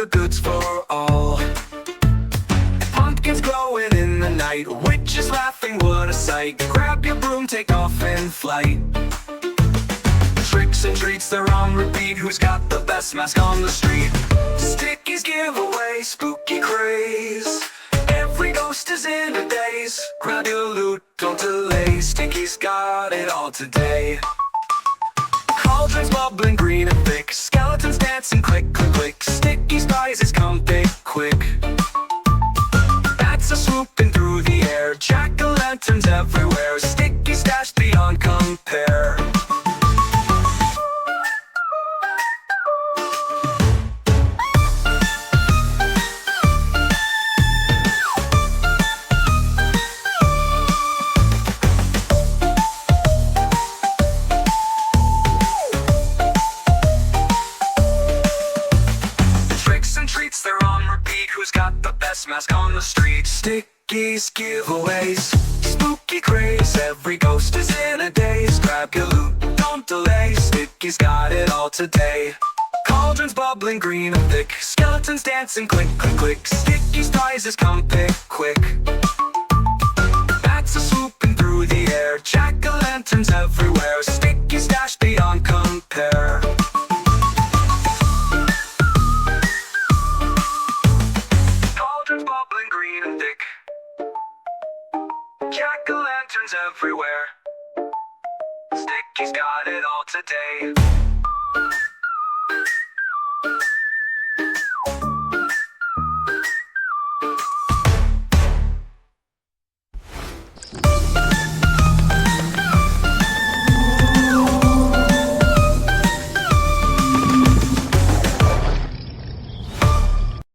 the goods for all. Pumpkins glowing in the night, witches laughing, what a sight. Grab your broom, take off in flight. Tricks and treats, they're on repeat. Who's got the best mask on the street? Stickies give away spooky craze. Every ghost is in a daze. Grab your loot, don't delay. Sticky's got it all today. Cauldrons bubbling green and thick, skeletons dancing click, click, click. Sticky's prizes come big, quick. Bats are swooping through the air, jack-o'-lanterns everywhere. Sticky stash beyond compare. They're on repeat. Who's got the best mask on the street? Stickies giveaways, spooky craze. Every ghost is in a daze. Grab your loot, don't delay. Sticky's got it all today. Cauldrons bubbling green and thick, skeletons dancing click, click, click. Sticky's prizes come pick quick. Bats are swooping through the air, jack-o'-lanterns everywhere. Sticky's dash beyond compare. Bubbling green and thick, jack-o'-lanterns everywhere. Sticky's got it all today.